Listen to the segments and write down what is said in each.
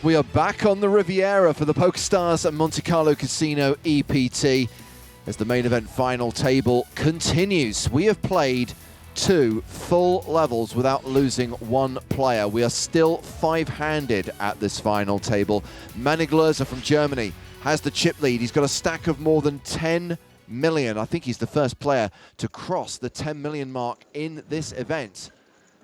We are back on the Riviera for the PokerStars and Monte Carlo Casino EPT as the main event final table continues. We have played 2 full levels without losing 1 player. We are still 5-handed at this final table. Manig Loerser from Germany has the chip lead. He's got a stack of more than 10 million. I think he's the first player to cross the 10 million mark in this event.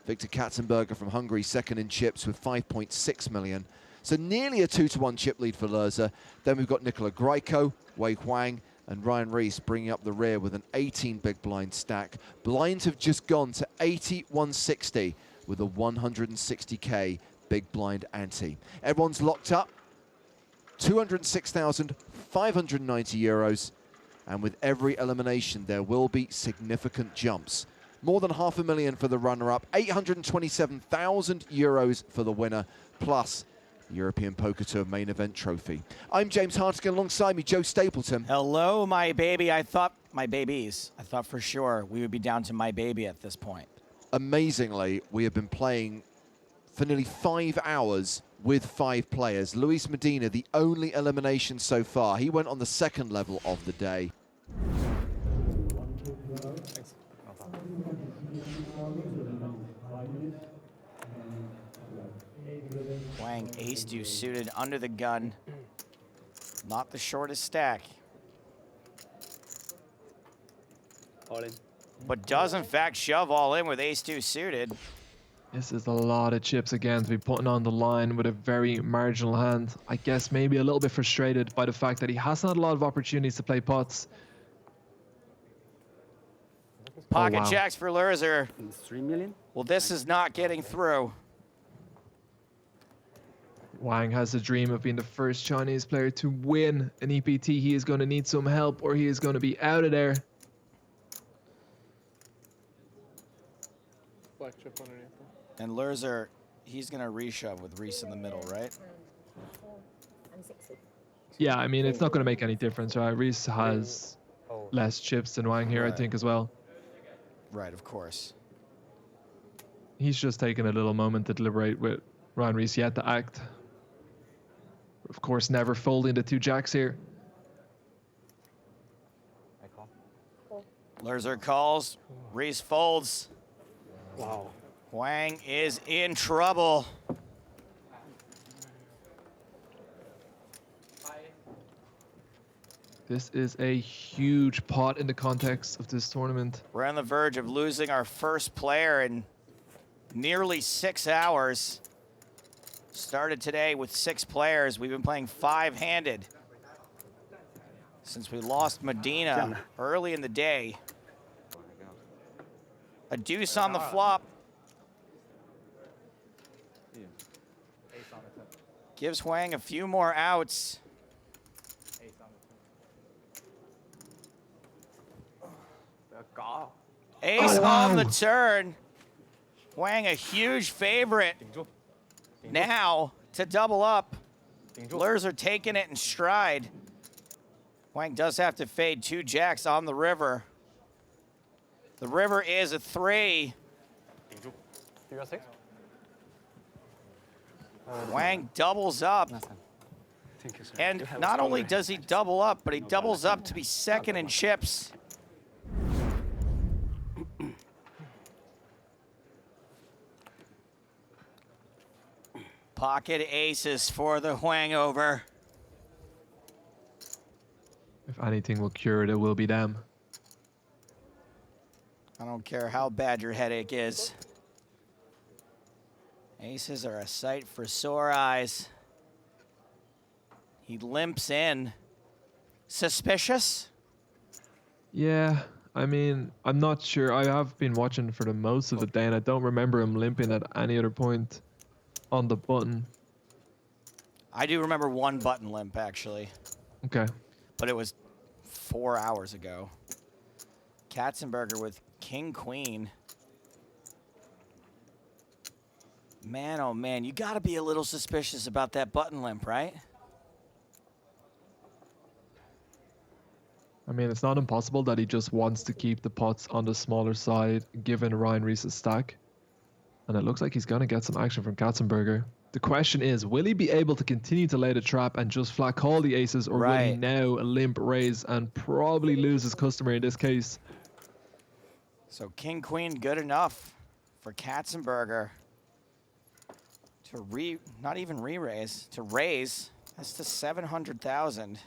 Victor Katzenberger from Hungary, second in chips with 5.6 million. So nearly a 2-to-1 chip lead for Loerser. Then we've got Nicola Grieco, Wei Huang, and Ryan Reese bringing up the rear with an 18 big blind stack. Blinds have just gone to 80-160 with a 160k big blind ante. Everyone's locked up. 206,590 euros. And with every elimination, there will be significant jumps. More than $500,000 for the runner-up, 827,000 euros for the winner, plus the European Poker Tour main event trophy. I'm James Hartigan, alongside me, Joe Stapleton. Hello, my baby. I thought for sure we would be down to my baby at this point. Amazingly, we have been playing for nearly 5 hours with 5 players. Luis Medina, the only elimination so far. He went on the second level of the day. Huang ace-deuce suited under the gun. Not the shortest stack. All in. But does in fact shove all in with ace-deuce suited. This is a lot of chips again to be putting on the line with a very marginal hand. I guess maybe a little bit frustrated by the fact that he hasn't had a lot of opportunities to play pots. Pocket wow. jacks for Loerser. 3 million. Well, this is not getting through. Wang has a dream of being the first Chinese player to win an EPT. He is going to need some help or he is going to be out of there. Black chip underneath. And Loerser, he's going to reshove with Reese in the middle, right? Yeah, I mean, it's not going to make any difference, right? Reese has less chips than Wang here, I think, as well. Right, of course. He's just taking a little moment to deliberate with Ryan Reese yet to act. Of course, never folding the 2 jacks here. I call. Loerser calls, Reese folds. Wow. Huang is in trouble. This is a huge pot in the context of this tournament. We're on the verge of losing our first player in nearly 6 hours. Started today with 6 players. We've been playing 5-handed since we lost Medina early in the day. A deuce on the flop. Gives Huang a few more outs. Ace on the turn. Huang a huge favorite. Now to double up. Loerser taking it in stride. Huang does have to fade 2 jacks on the river. The river is a 3. You got 6? Huang doubles up. Thank you, sir. And not only does he double up, but he doubles up to be second in chips. Pocket aces for the Huang over. If anything will cure it, it will be them. I don't care how bad your headache is. Aces are a sight for sore eyes. He limps in. Suspicious? Yeah, I mean, I'm not sure. I have been watching for the most of the day and I don't remember him limping at any other point on the button. I do remember one button limp, actually. Okay. But it was 4 hours ago. Katzenberger with King Queen. Man, oh man, you gotta be a little suspicious about that button limp, right? I mean, it's not impossible that he just wants to keep the pots on the smaller side, given Ryan Reese's stack. And it looks like he's going to get some action from Katzenberger. The question is, will he be able to continue to lay the trap and just flat call the aces, or will he Right. now limp raise and probably lose his customer in this case? So king queen good enough for Katzenberger to not even re-raise, to raise. That's to 700,000.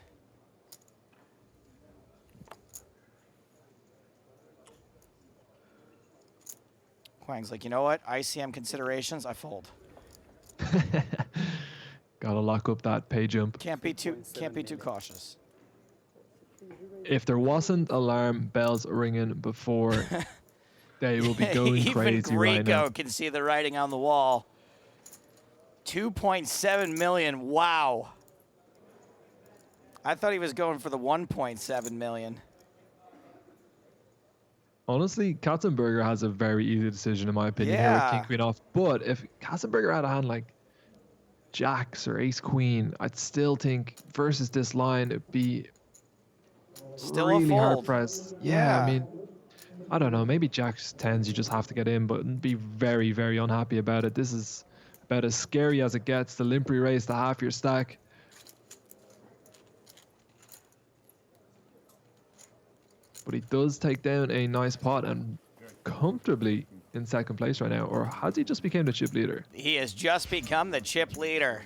Huang's like, you know what? ICM considerations, I fold. Gotta lock up that pay jump. Can't be too cautious. If there wasn't alarm bells ringing before, they will be going Even crazy right now. Rico can see the writing on the wall. 2.7 million. Wow. I thought he was going for the 1.7 million. Honestly, Katzenberger has a very easy decision in my opinion here Yeah. with king queen off. But if Katzenberger had a hand like jacks or ace queen, I'd still think versus this line it'd be Still really a hard fold. pressed. Yeah. I mean, I don't know. Maybe jacks tens you just have to get in, but be very, very unhappy about it. This is about as scary as it gets. The limp raise to half your stack. But he does take down a nice pot and comfortably in second place right now. Or has he just became the chip leader? He has just become the chip leader.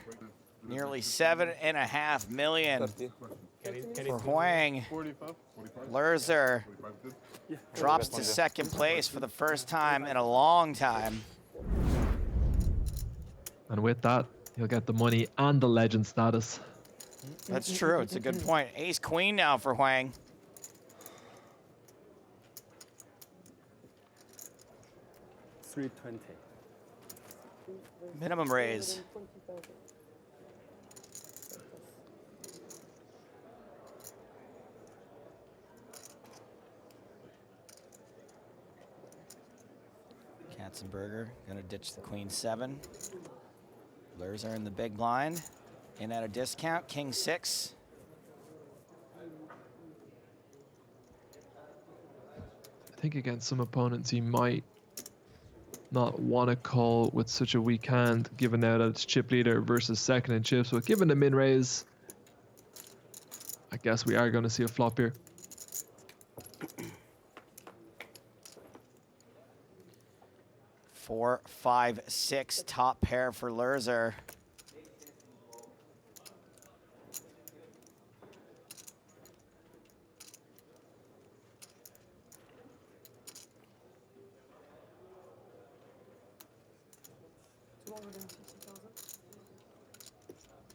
Nearly 7.5 million for Huang. Lerzer drops to second place for the first time in a long time. And with that, he'll get the money and the legend status. That's true. It's a good point. Ace queen now for Huang. $320. Minimum raise. Katzenberger gonna ditch the queen 7. Lerzer in the big blind. In at a discount. King 6. I think against some opponents he might not want to call with such a weak hand, given now that it's chip leader versus second in chips. But given the min raise, I guess we are going to see a flop here. Four, 5, 6 top pair for Lerzer.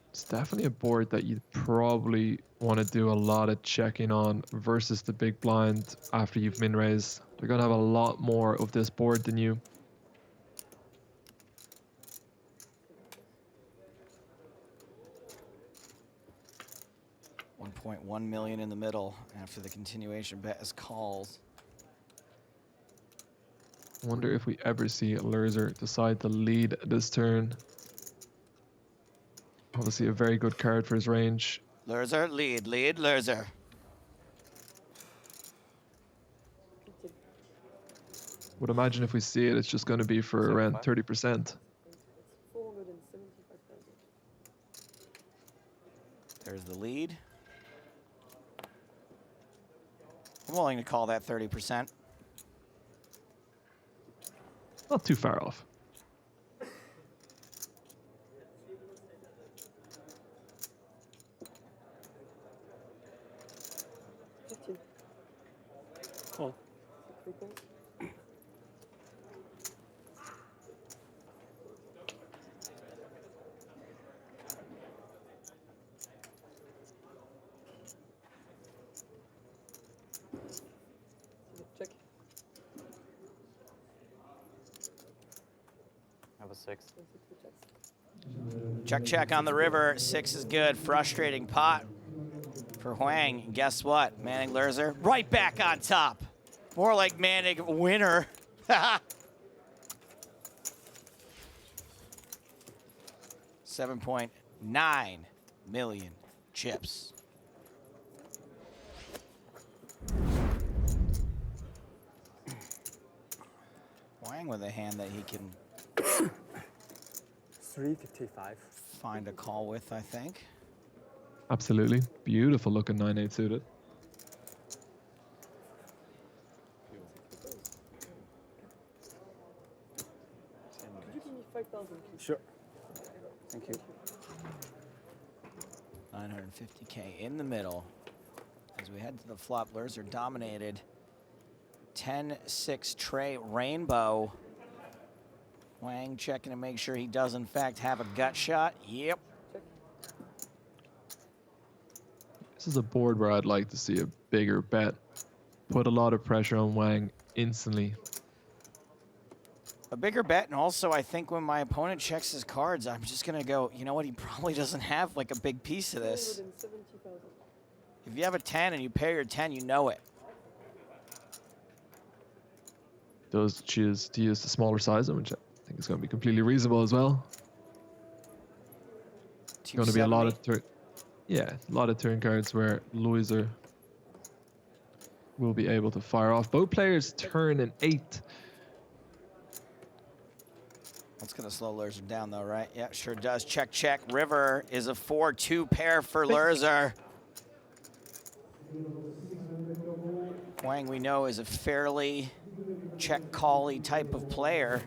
It's definitely a board that you'd probably want to do a lot of checking on versus the big blind after you've min raised. They're going to have a lot more of this board than you. $1.1 million in the middle after the continuation bet is calls. Wonder if we ever see Lerzer decide to lead this turn. Obviously a very good card for his range. Lerzer, lead, Lerzer. Would imagine if we see it, it's just going to be for around 30%. There's the lead. I'm willing to call that 30%. Not too far off. Call. Check. I have a 6. Check, check on the river. 6 is good. Frustrating pot for Huang. And guess what? Manning Lerzer right back on top. More like Manning winner. $7.9 million chips. Huang with a hand that he can 355. Find a call with, I think. Absolutely. Beautiful looking 9-8 suited. Sure. Thank you. 950K in the middle. As we head to the flop, Lurs are dominated. 10-6 tray rainbow. Wang checking to make sure he does in fact have a gut shot. Yep. This is a board where I'd like to see a bigger bet. Put a lot of pressure on Wang instantly. A bigger bet, and also I think when my opponent checks his cards, I'm just gonna go, you know what, he probably doesn't have like a big piece of this. If you have a 10 and you pair your 10, you know it. Those choose to use the smaller size, which I think is going to be completely reasonable as well. Going to be a lot of turn cards where Loiser will be able to fire off. Both players turn an 8. That's going to slow Lurzer down though, right? Yeah, sure does. Check, check. River is a 4-2 pair for Lurzer. Wang, we know, is a fairly check-call-y type of player.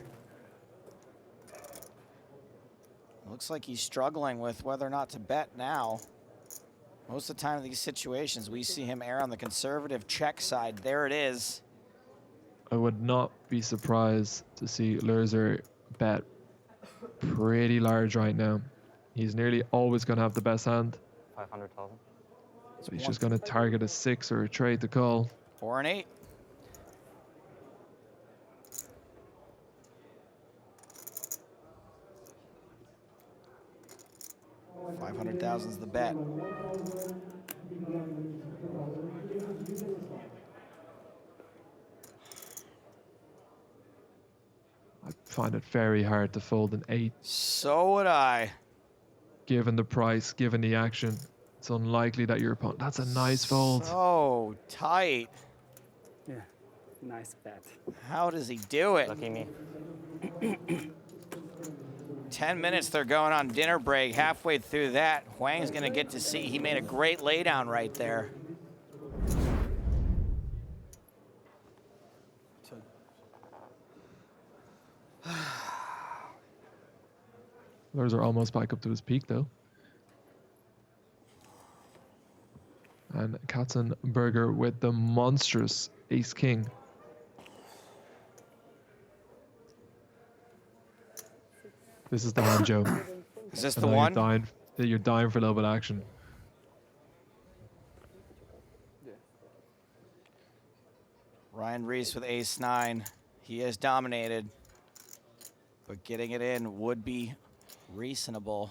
Looks like he's struggling with whether or not to bet now. Most of the time in these situations, we see him err on the conservative check side. There it is. I would not be surprised to see Lurzer bet pretty large right now. He's nearly always going to have the best hand. 500,000. So he's just going to target a 6 or a trade to call. Or an 8. $500,000 is the bet. I find it very hard to fold an 8. So would I. Given the price, given the action, it's unlikely that your opponent... That's a nice fold. So tight. Yeah. Nice bet. How does he do it? Lucky me. 10 minutes, they're going on dinner break. Halfway through that, Huang's gonna get to see. He made a great laydown right there. Those are almost back up to his peak, though. And Katzenberger with the monstrous ace-king. This is the hand, Joe. Is this I the know one? You're dying for a little bit of action. Ryan Reese with ace-9. He has dominated, but getting it in would be reasonable.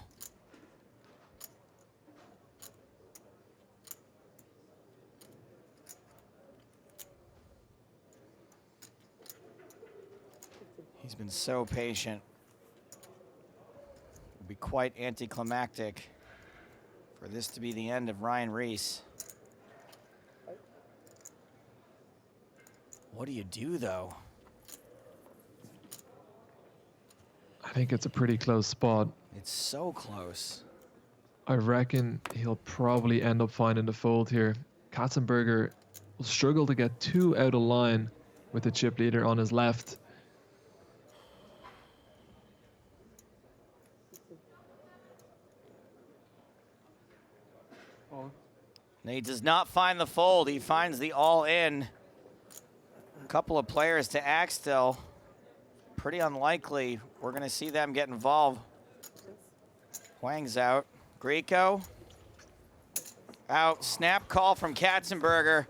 He's been so patient. It'll be quite anticlimactic for this to be the end of Ryan Reese. What do you do, though? I think it's a pretty close spot. It's so close. I reckon he'll probably end up finding the fold here. Katzenberger will struggle to get 2 out of line with the chip leader on his left. And he does not find the fold. He finds the all-in. A couple of players to act still. Pretty unlikely we're going to see them get involved. Huang's out. Greco out. Snap call from Katzenberger.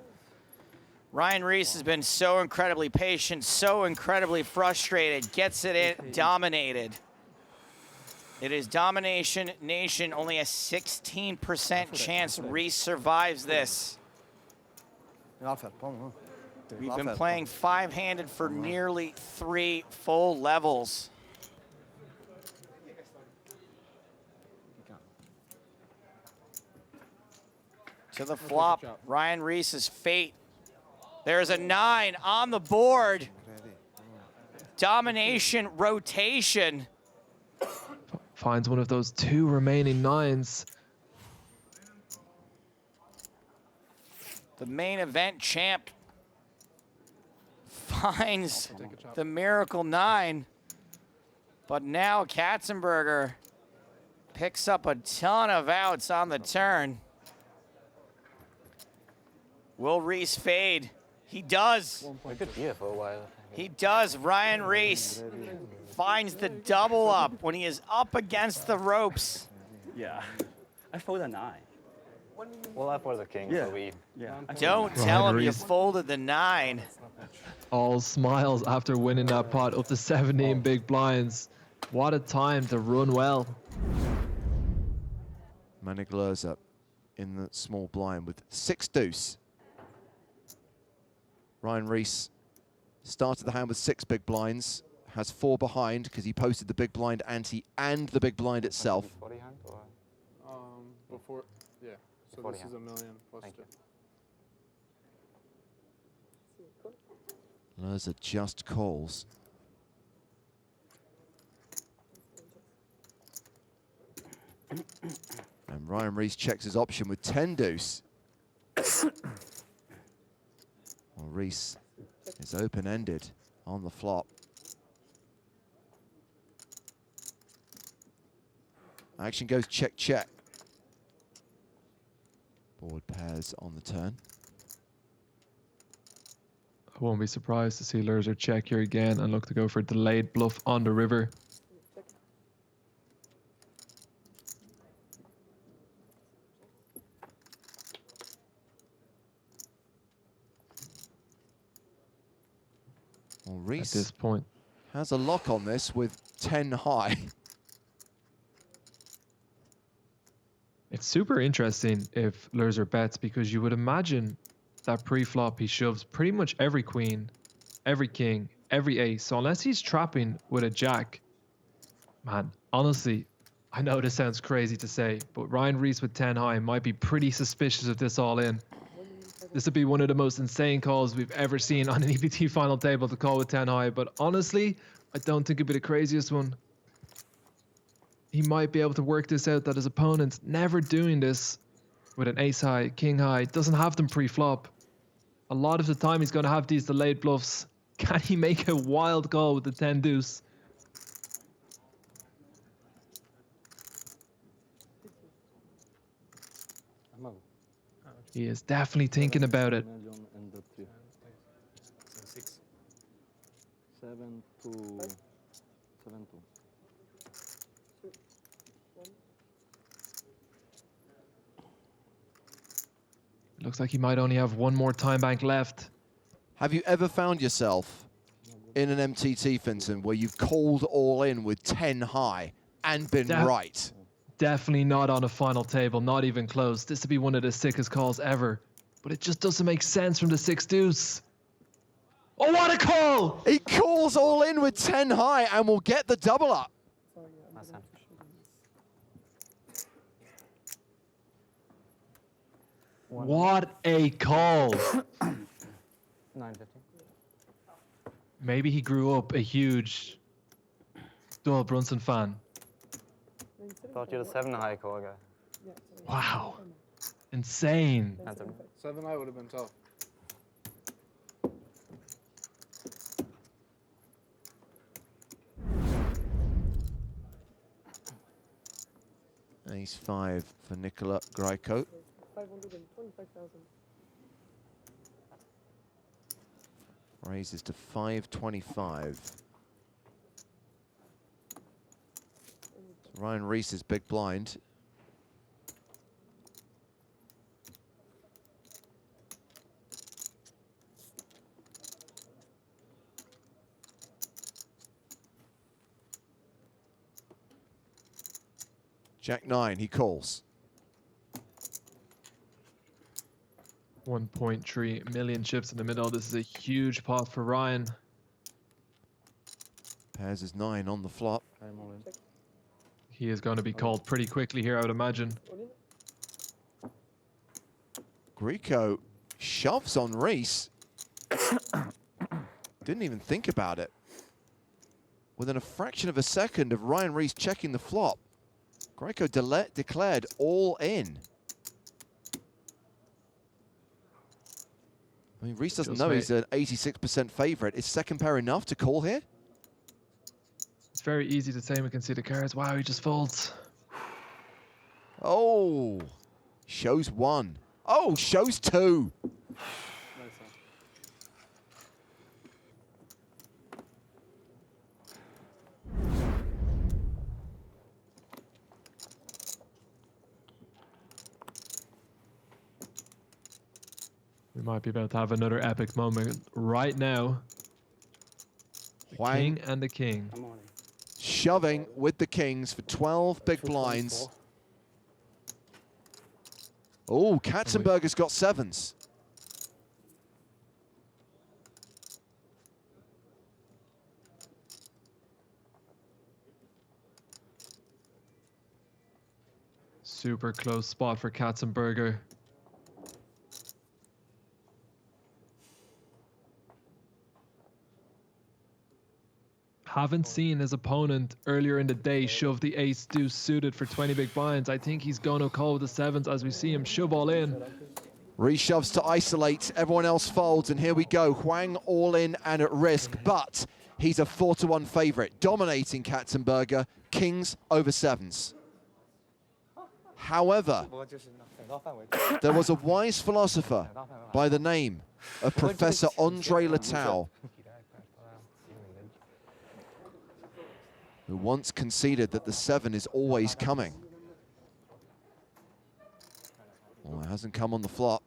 Ryan Reese has been so incredibly patient, so incredibly frustrated. Gets it in, dominated. It is Domination Nation. Only a 16% chance Reese survives this. We've been playing 5-handed for nearly 3 full levels. To the flop, Ryan Reese's fate. There's a 9 on the board. Domination rotation. finds one of those 2 remaining 9s. The main event champ finds the miracle 9, but now Katzenberger picks up a ton of outs on the turn. Will Reese fade? He does. We could be here for a while. He does. Ryan Reese finds the double up when he is up against the ropes. Yeah. I fold a 9. Well, I for the king, Yeah. so we. Yeah. I fold Don't a 9. tell him you Reese. folded the 9. All smiles after winning that pot up to 17 big blinds. What a time to run well. Manik Lerzer in the small blind with 6 deuce. Ryan Reese started the hand with 6 big blinds, has 4 behind because he posted the big blind ante and the big blind itself. 40 hand or? Before, yeah. So Before this the is a million plus Thank 2. you. Lerzer just calls. And Ryan Reese checks his option with 10 deuce. Well, Reese is open-ended on the flop. Action goes check, check. Board pairs on the turn. I won't be surprised to see Lerzer check here again and look to go for a delayed bluff on the river. Well, At Reese this point, has a lock on this with 10 high. it's super interesting if Lerzer bets, because you would imagine that pre-flop he shoves pretty much every queen, every king, every ace. So unless he's trapping with a jack, man, honestly, I know this sounds crazy to say, but Ryan Reese with 10 high might be pretty suspicious of this all in. This would be one of the most insane calls we've ever seen on an EPT final table to call with 10 high, but honestly, I don't think it'd be the craziest one. He might be able to work this out that his opponent's never doing this with an ace high, king high, doesn't have them pre-flop. A lot of the time he's going to have these delayed bluffs. Can he make a wild call with the 10 deuce? I'm a He is definitely thinking about it. million and the 3. 7 to 7 2. Looks like he might only have one more time bank left. Have you ever found yourself in an MTT, Finton, where you've called all in with 10 high and been right? Definitely not on a final table, not even close. This would be one of the sickest calls ever. But it just doesn't make sense from the 6 deuce. Oh, what a call! He calls all in with 10 high and will get the double up. Nice hand. What a call! 950. Maybe he grew up a huge Doyle Brunson fan. Thought you had a 7 high call guy. Wow. Insane. Hand 7. 7 high would have been tough. Ace 5 for Nikola Grajko. 525,000. Raises to 525. Ryan Reese is big blind. Jack 9, he calls. 1.3 million chips in the middle. This is a huge pot for Ryan. Pairs is 9 on the flop. I'm all in. He is going to be called pretty quickly here, I would imagine. Grieco shoves on Reese. Didn't even think about it. Within a fraction of a second of Ryan Reese checking the flop, Greco declared all in. I mean, Reese doesn't Just know wait. he's an 86% favorite. Is second pair enough to call here? It's very easy to say we can see the cards. Wow, he just folds. Oh, shows one. Oh, shows two. Nice, huh? We might be about to have another epic moment right now. The Huang king and the king. I'm on it. shoving with the kings for 12 big blinds. 224. Oh, Katzenberger's got sevens. Super close spot for Katzenberger. Haven't seen his opponent earlier in the day shove the ace deuce suited for 20 big blinds. I think he's going to call with the sevens as we see him shove all in. Reshoves to isolate, everyone else folds, and here we go. Huang all in and at risk, but he's a 4-1 favorite, dominating Katzenberger, kings over sevens. However, there was a wise philosopher by the name of Professor Andre Latau, who once conceded that the 7 is always coming. Well, it hasn't come on the flop.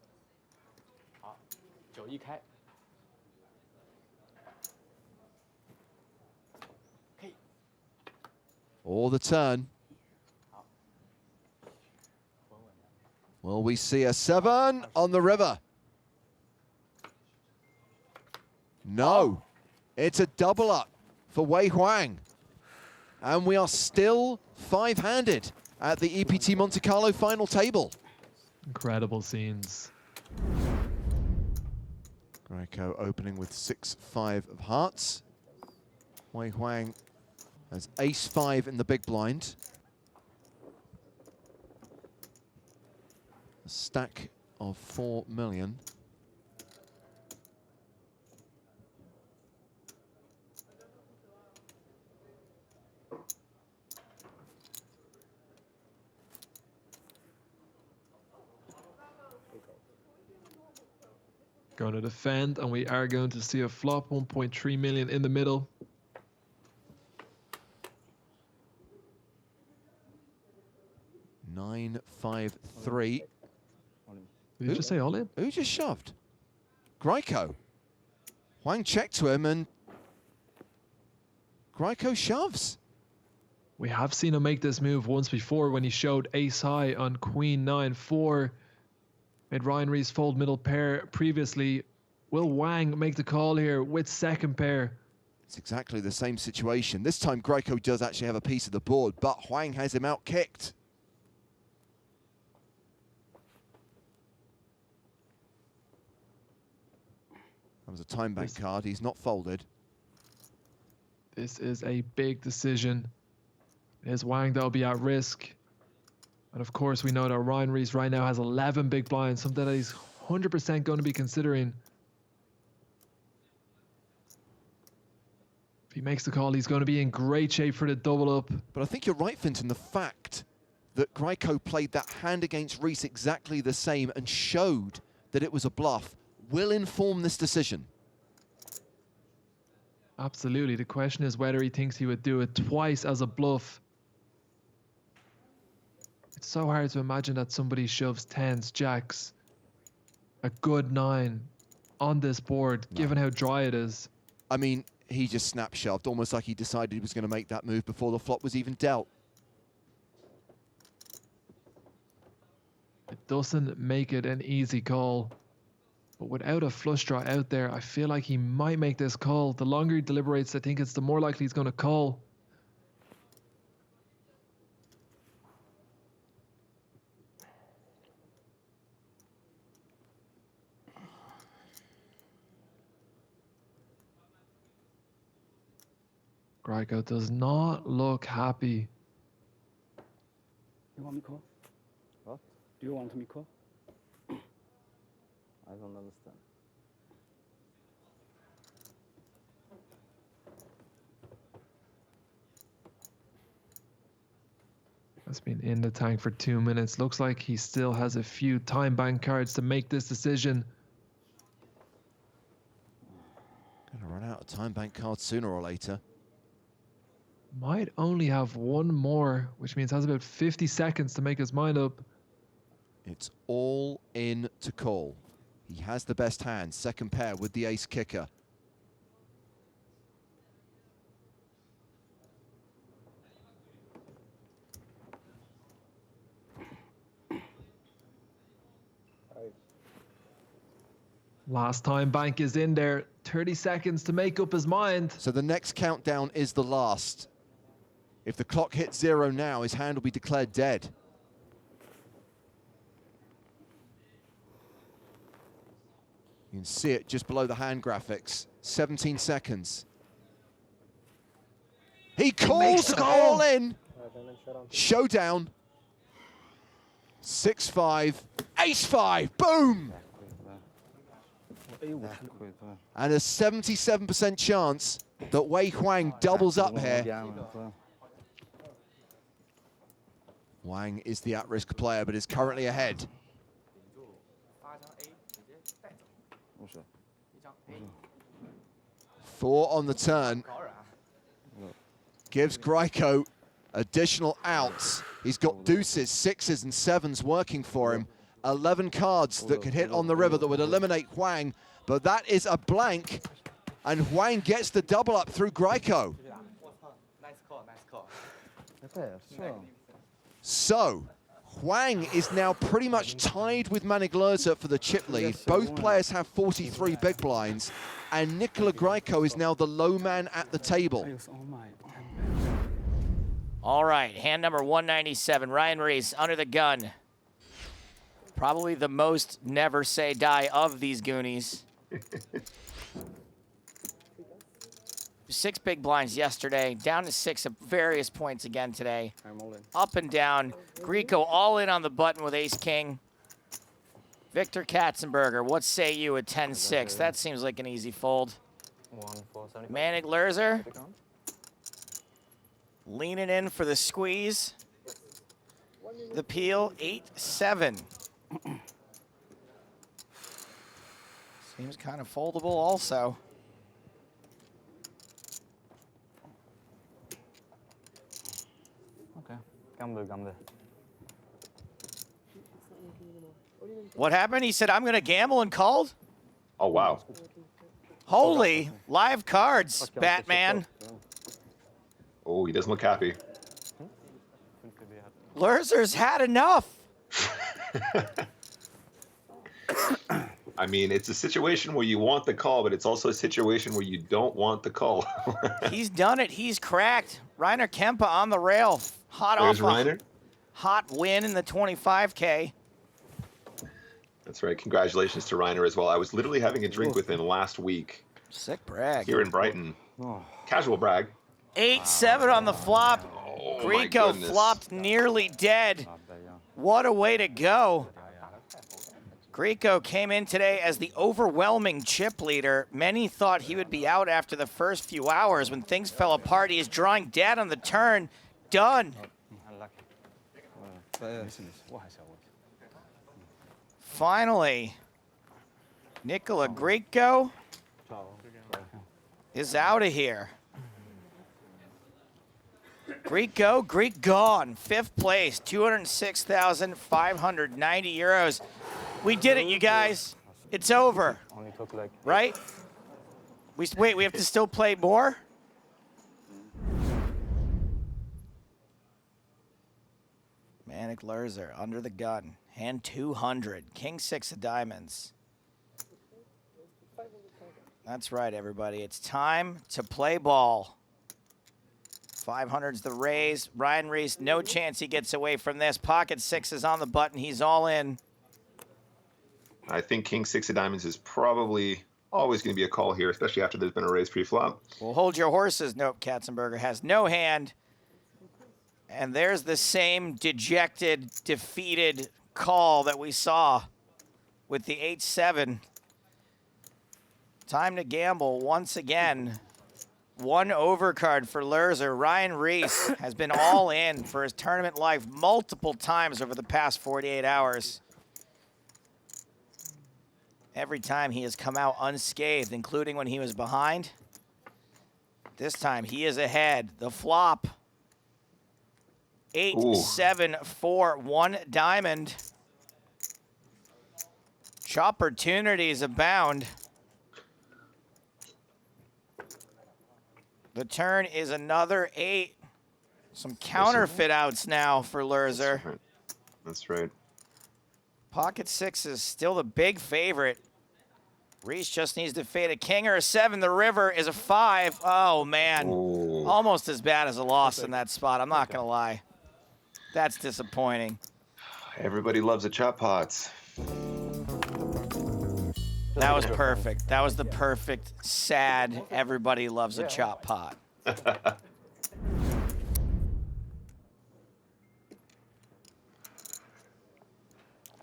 Or the turn. Will we see a 7 on the river? No. It's a double up for Wei Huang. And we are still 5-handed at the EPT Monte Carlo final table. Incredible scenes. Greco opening with 6-5 of hearts. Wei Huang has ace-5 in the big blind. A stack of 4 million. Going to defend, and we are going to see a flop, 1.3 million in the middle. Nine, 5, 3. Did you just say all in? Who just shoved? Greco. Huang checked to him and Greco shoves. We have seen him make this move once before when he showed ace high on queen 9-4. Made Ryan Reese fold middle pair previously. Will Wang make the call here with second pair? It's exactly the same situation. This time Greco does actually have a piece of the board, but Huang has him out kicked. That was a time bank card. He's not folded. This is a big decision. Is Wang that'll be at risk? And of course, we know that Ryan Reese right now has 11 big blinds, something that he's 100% going to be considering. If he makes the call, he's going to be in great shape for the double up. But I think you're right, Finton. The fact that Greco played that hand against Reese exactly the same and showed that it was a bluff will inform this decision. Absolutely. The question is whether he thinks he would do it twice as a bluff. It's so hard to imagine that somebody shoves 10s, jacks, a good 9 on this board, given how dry it is. I mean, he just snap shoved, almost like he decided he was going to make that move before the flop was even dealt. It doesn't make it an easy call. But without a flush draw out there, I feel like he might make this call. The longer he deliberates, I think it's the more likely he's going to call. Greco does not look happy. You want me call? What? Do you want me call? I don't understand. That's been in the tank for 2 minutes. Looks like he still has a few time bank cards to make this decision. Gonna run out of time bank cards sooner or later. Might only have one more, which means has about 50 seconds to make his mind up. It's all in to call. He has the best hand, second pair with the ace kicker. Last time bank is in there. 30 seconds to make up his mind. So the next countdown is the last. If the clock hits 0 now, his hand will be declared dead. You can see it just below the hand graphics. 17 seconds. He calls all in. Showdown. 6-5. Ace-5. Boom. And a 77% chance that Wei Huang doubles up here. Wang is the at-risk player, but is currently ahead. Four on the turn. Gives Greiko additional outs. He's got deuces, sixes, and sevens working for him. 11 cards that could hit on the river that would eliminate Huang, but that is a blank, and Huang gets the double up through Greiko. So, Huang is now pretty much tied with Manik Lerzer for the chip lead. Both players have 43 big blinds, and Nikola Greiko is now the low man at the table. All right, hand number 197, Ryan Reese, under the gun. Probably the most never say die of these Goonies. 6 big blinds yesterday, down to 6 at various points again today. I'm all in. Up and down. Greco all in on the button with ace-king. Victor Katzenberger, what say you at 10-6? That seems like an easy fold. 1-4-75. Manik Lerzer leaning in for the squeeze. The peel, 8-7. Seems kind of foldable also. Okay. Gamble. What happened? He said, I'm going to gamble and called? Oh, wow. Holy, live cards, Batman. Oh, he doesn't look happy. Lerzer's had enough. I mean, it's a situation where you want the call, but it's also a situation where you don't want the call. He's done it. He's cracked. Reiner Kempa on the rail. Hot There's off Reiner. Hot win in the 25K. That's right. Congratulations to Reiner as well. I was literally having a drink with him last week Sick brag. here in Brighton. Casual brag. 8-7 on the flop. Oh, my Greco goodness. flopped nearly dead. What a way to go. Greco came in today as the overwhelming chip leader. Many thought he would be out after the first few hours. When things fell apart, he is drawing dead on the turn. Done. Finally, Nikola Greco is out of here. Greek gone. 5th place, 206,590 euros. We did it, you guys. It's over, Only took like right? Wait, we have to still play more? Manik Lerzer, under the gun. Hand 200. King 6 of diamonds. That's right, everybody. It's time to play ball. 500's the raise. Ryan Reese, no chance he gets away from this. Pocket 6 is on the button. He's all in. I think King 6 of diamonds is probably always going to be a call here, especially after there's been a raise pre-flop. Well, hold your horses. Nope, Katzenberger has no hand. And there's the same dejected, defeated call that we saw with the 8-7. Time to gamble once again. One overcard for Lurzer. Ryan Reese has been all in for his tournament life multiple times over the past 48 hours. Every time he has come out unscathed, including when he was behind. This time he is ahead. The flop. 8-7-4, 1 diamond. Opportunities abound. The turn is another 8. Some counterfeit outs now for Lurzer. That's right. Pocket 6 is still the big favorite. Reese just needs to fade a king or a 7. The river is a 5. Oh, man. Ooh. Almost as bad as a loss in that spot. I'm not going to lie. That's disappointing. Everybody loves a chop pots. That was perfect. That was the perfect, sad, everybody loves a chop pot.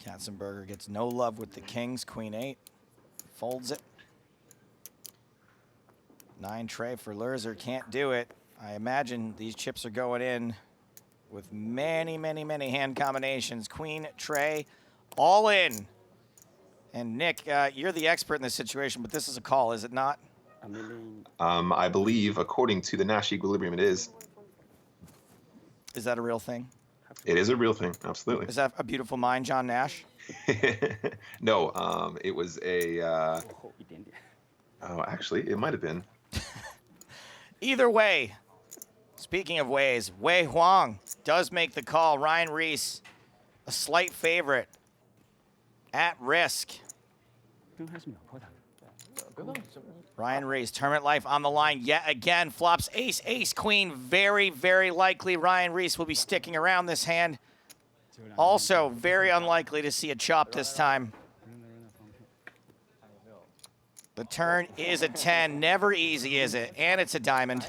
Katzenberger gets no love with the kings. Queen 8. Folds it. 9 tray for Lurzer. Can't do it. I imagine these chips are going in with many, many, many hand combinations. Queen tray. All in. And Nick, you're the expert in this situation, but this is a call, is it not? I believe, according to the Nash equilibrium, it is. Is that a real thing? It is a real thing, absolutely. Is that a beautiful mind, John Nash? No, it was a. Oh, actually, it might have been. Either way, speaking of ways, Wei Huang does make the call. Ryan Reese, a slight favorite, at risk. Ryan Reese, tournament life on the line yet again. Flops ace, ace, queen. Very, very likely Ryan Reese will be sticking around this hand. Also, very unlikely to see a chop this time. The turn is a 10. Never easy, is it? And it's a diamond.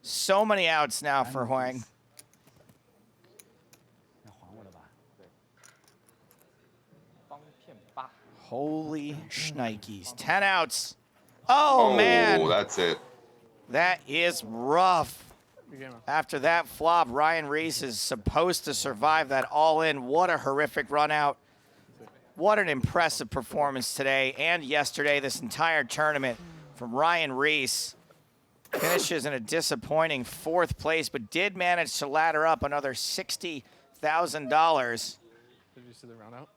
So many outs now for Huang. Holy shnikes. 10 outs. Oh, man. That's it. That is rough. After that flop, Ryan Reese is supposed to survive that all-in. What a horrific run out. What an impressive performance today and yesterday, this entire tournament from Ryan Reese. Finishes in a disappointing 4th place, but did manage to ladder up another $60,000. Did you see the round out?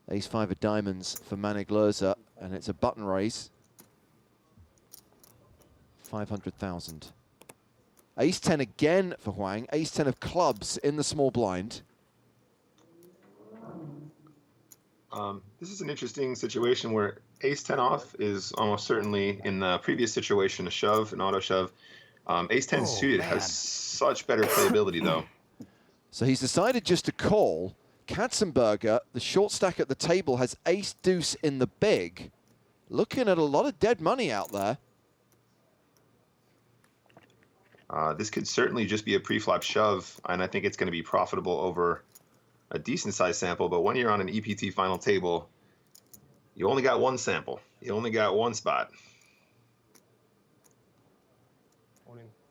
Ace-5 of diamonds for Manik Lurzer, and it's a button raise. 500,000. Ace-10 again for Huang. Ace-10 of clubs in the small blind. This is an interesting situation where ace-10 off is almost certainly, in the previous situation, a shove, an auto shove. Ace-10 suited has such better playability, though. So he's decided just to call. Katzenberger, the short stack at the table, has ace-deuce in the big. Looking at a lot of dead money out there. This could certainly just be a pre-flop shove, and I think it's going to be profitable over a decent-sized sample. But when you're on an EPT final table, you only got one sample. You only got one spot.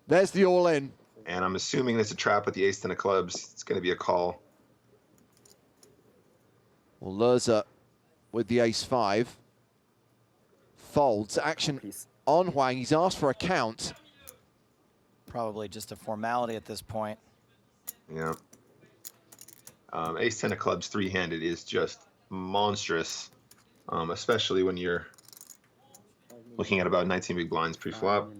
There's the all-in. And I'm assuming it's a trap with the ace-10 of clubs. It's going to be a call. Well, Lurzer with the ace-5. Folds. Action on Huang. He's asked for a count. Probably just a formality at this point. Yeah. Ace-10 of clubs three-handed is just monstrous, especially when you're looking at about 19 big blinds pre-flop.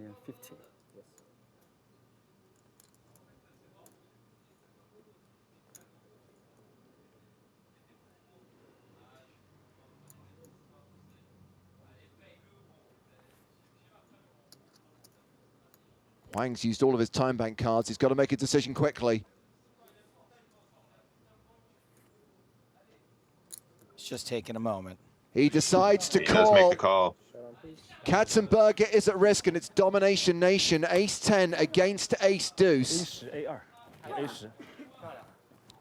Huang's used all of his time bank cards. He's got to make a decision quickly. just taking a moment. He decides to He does make call. the call. Katzenberger is at risk, and it's domination nation. Ace 10 against ace deuce.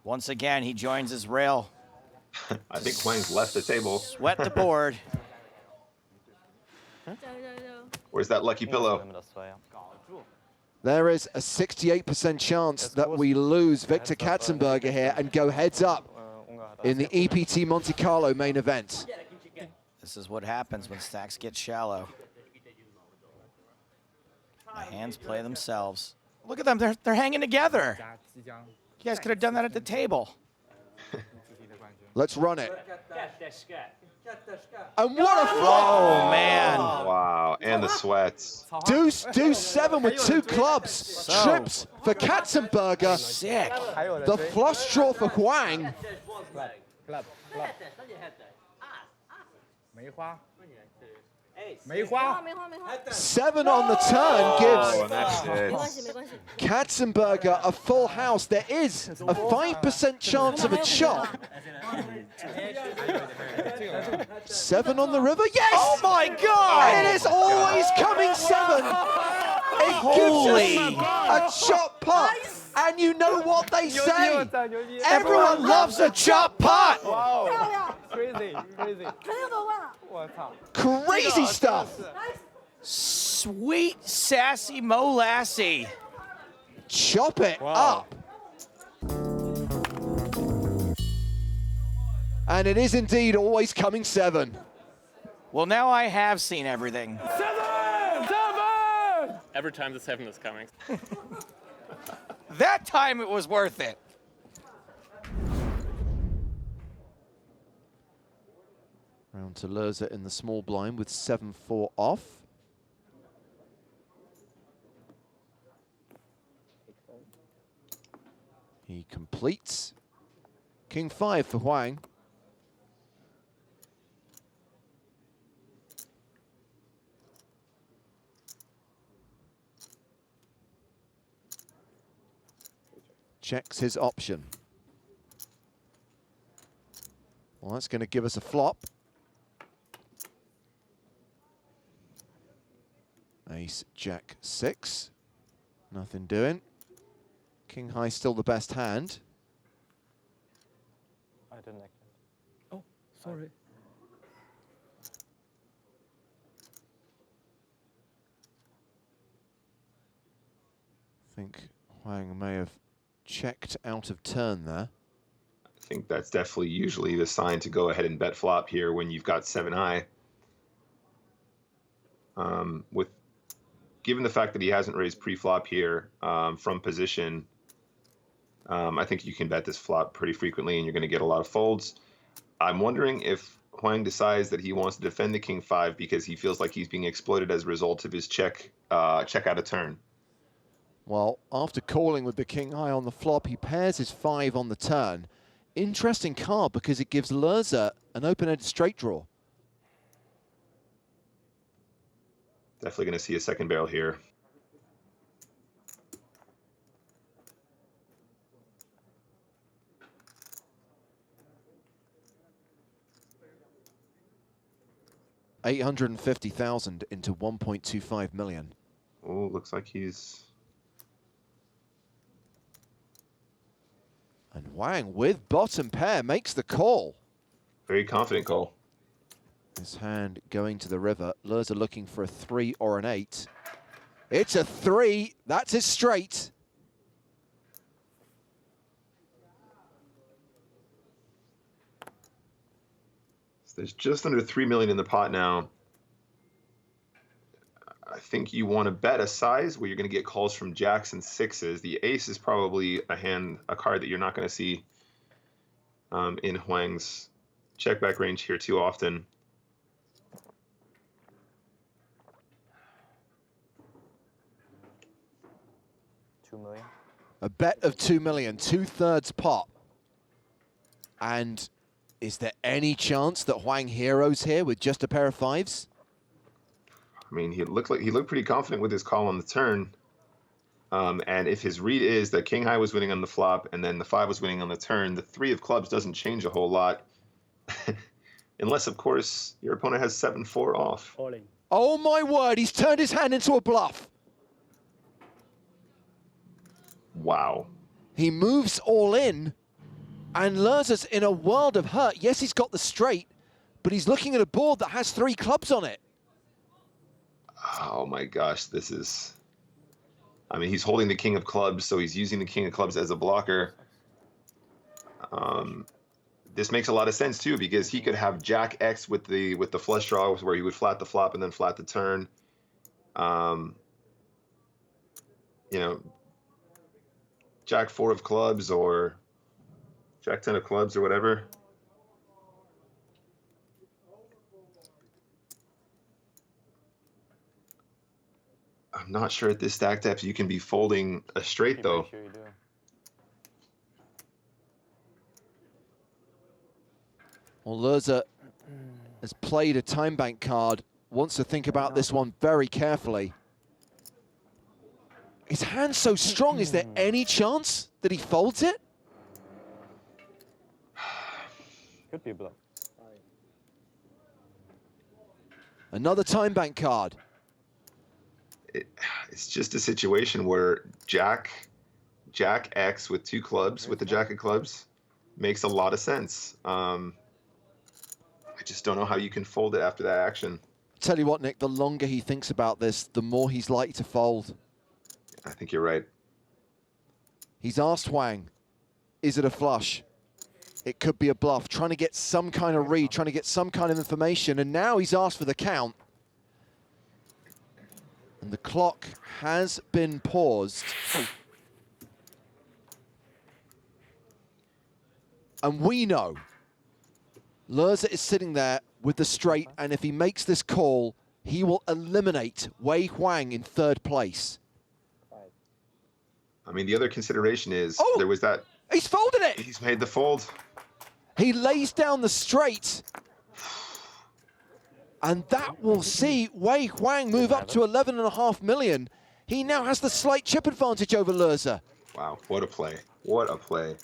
Once again, he joins his rail. I think Huang's left the table. Sweat the board. Where's that lucky pillow? There is a 68% chance that we lose Victor Katzenberger here and go heads up in the EPT Monte Carlo main event. This is what happens when stacks get shallow. The hands play themselves. Look at them, they're hanging together. You guys could have done that at the table. Let's run it. And what a flop! Oh, man. Wow, and the sweats. Deuce 7 with 2 clubs. Trips for Katzenberger. Sick. The flush draw for Huang. 7 on the turn gives Oh, and that's it. Katzenberger a full house. There is a 5% chance of a chop. 7 on the river. Yes! Oh my God! It is always coming 7. It Holy! gives us a chop pot. And you know what they say. Everyone loves a chop pot! Crazy stuff. Sweet, sassy Mo Lassie. Chop it up. And it is indeed always coming 7. Well, now I have seen everything. Every time the 7 is coming. That time it was worth it. Round to Lerza in the small blind with 7-4 off. He completes. King 5 for Huang. Checks his option. Well, that's going to give us a flop. Ace, Jack 6. Nothing doing. King high still the best hand. I didn't actually. Oh, sorry. I think Huang may have checked out of turn there. I think that's definitely usually the sign to go ahead and bet flop here when you've got 7 high. With given the fact that he hasn't raised pre-flop here from position, I think you can bet this flop pretty frequently and you're going to get a lot of folds. I'm wondering if Huang decides that he wants to defend the King 5 because he feels like he's being exploited as a result of his check out of turn. Well, after calling with the King high on the flop, he pairs his 5 on the turn. Interesting card because it gives Lerza an open-ended straight draw. Definitely going to see a second barrel here. $850,000 into 1.25 million. Oh, looks like he's... And Huang with bottom pair makes the call. Very confident call. His hand going to the river. Lerza looking for a 3 or an 8. It's a 3. That's his straight. So there's just under 3 million in the pot now. I think you want to bet a size where you're going to get calls from jacks and 6s. The ace is probably a card that you're not going to see in Huang's check back range here too often. $2 million. A bet of 2 million, 2/3 pot. And is there any chance that Huang heroes here with just a pair of 5s? I mean, he looked pretty confident with his call on the turn. And if his read is that King high was winning on the flop and then the 5 was winning on the turn, the 3 of clubs doesn't change a whole lot. Unless, of course, your opponent has 7-4 off. All in. Oh my word, he's turned his hand into a bluff. Wow. He moves all in, and Lurza's in a world of hurt. Yes, he's got the straight, but he's looking at a board that has 3 clubs on it. Oh my gosh, this is... I mean, he's holding the king of clubs, so he's using the king of clubs as a blocker. This makes a lot of sense too, because he could have Jack X with the flush draw, where he would flat the flop and then flat the turn. You know, Jack 4 of clubs or Jack 10 of clubs or whatever. I'm not sure at this stack depth you can be folding a straight though. Make sure you do. Well, Lurza has played a time bank card, wants to think about this one very carefully. His hand's so strong, is there any chance that he folds it? Could be a bluff. Another time bank card. It's just a situation where Jack X with 2 clubs, with the Jack of clubs, makes a lot of sense. I just don't know how you can fold it after that action. Tell you what, Nick, the longer he thinks about this, the more he's likely to fold. I think you're right. He's asked Hwang, is it a flush? It could be a bluff, trying to get some kind of read, trying to get some kind of information, and now he's asked for the count. And the clock has been paused. And we know Lurza is sitting there with the straight, and if he makes this call, he will eliminate Wei Hwang in 3rd place. I mean, the other consideration is there was that... He's folded it! He's made the fold. He lays down the straight. And that will see Wei Hwang move up to 11.5 million. He now has the slight chip advantage over Lurza. Wow, what a play. What a play.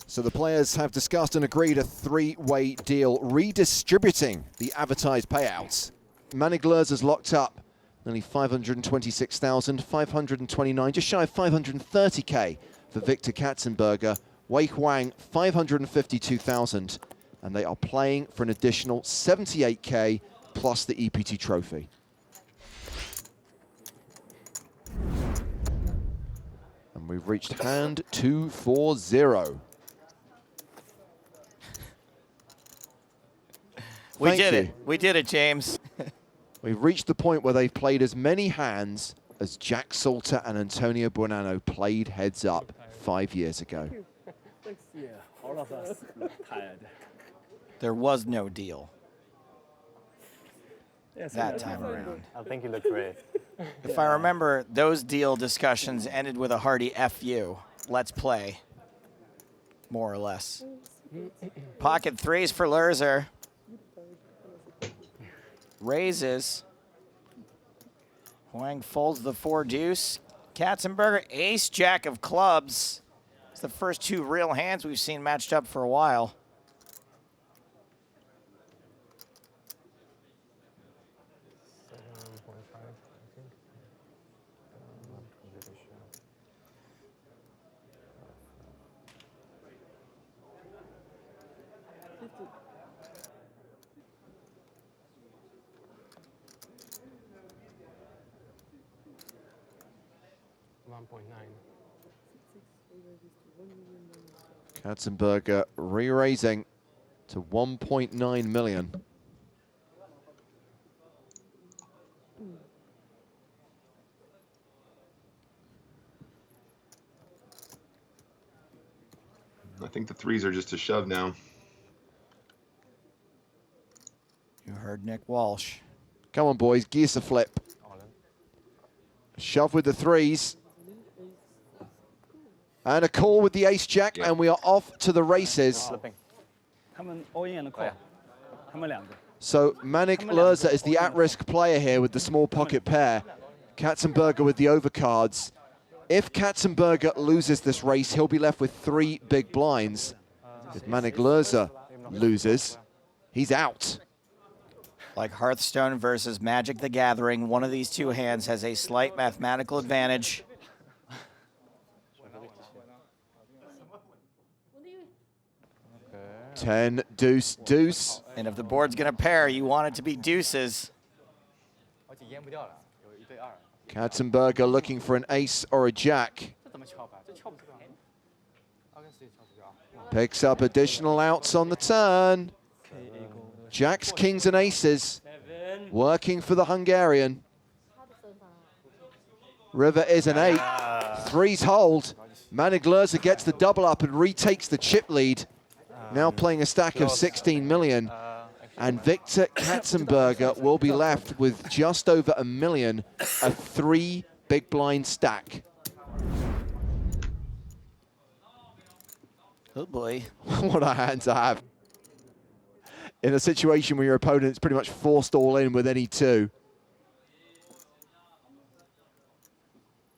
So the players have discussed and agreed a 3-way deal, redistributing the advertised payouts. Manik Lurza's locked up nearly 526,000, 529, just shy of 530K for Victor Katzenberger. Wei Hwang, 552,000, and they are playing for an additional 78K plus the EPT trophy. And we've reached hand 240. We did it. We did it, James. We've reached the point where they've played as many hands as Jack Salter and Antonio Buonanno played heads up 5 years ago. Yeah, all of us look tired. There was no deal Yes, that time around. I think you look great. If I remember, those deal discussions ended with a hearty F you. Let's play. More or less. Pocket 3s for Lurzer. Raises. Hwang folds the 4 deuce. Katzenberger, ace jack of clubs. It's the first 2 real hands we've seen matched up for a while. Katzenberger re-raising to 1.9 million. I think the 3s are just a shove now. You heard Nick Walsh. Come on, boys, give us a flip. Shove with the 3s. And a call with the ace-jack, and we are off to the races. 他们 all in and call，他们2个。 So Manik Lurza is the at-risk player here with the small pocket pair. Katzenberger with the overcards. If Katzenberger loses this race, he'll be left with 3 big blinds. With Manik Lurza loses, he's out. Like Hearthstone versus Magic the Gathering, one of these two hands has a slight mathematical advantage. Ten, deuce, deuce. And if the board's going to pair, you want it to be deuces. Katzenberger looking for an ace or a jack. Picks up additional outs on the turn. Jacks, kings, and aces. Working for the Hungarian. River is an 8. Threes hold. Manig-Lerzer gets the double up and retakes the chip lead. Now playing a stack of 16 million. And Viktor Katzenberger will be left with just over $1 million, a 3 big blind stack. Oh boy. What a hand to have. In a situation where your opponent's pretty much forced all in with any two.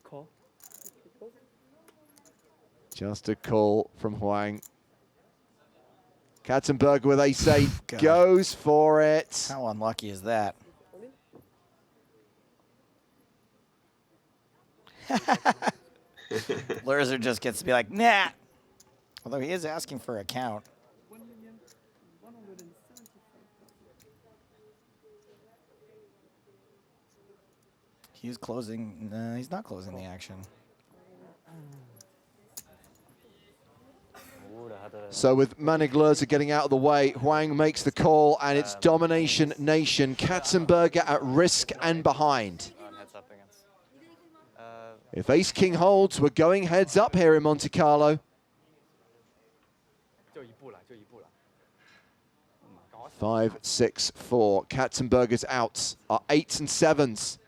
Call. Just a call from Huang. Katzenberger with ace-8 God. goes for it. How unlucky is that? Lerzer just gets to be like, nah. Although he is asking for a count. He's closing. He's not closing the action. So with Manig-Lerzer getting out of the way, Huang makes the call, and it's domination nation. Katzenberger at risk and behind. If ace-king holds, we're going heads up here in Monte Carlo. 5, 6, 4. Katzenberger's outs are 8s and 7s.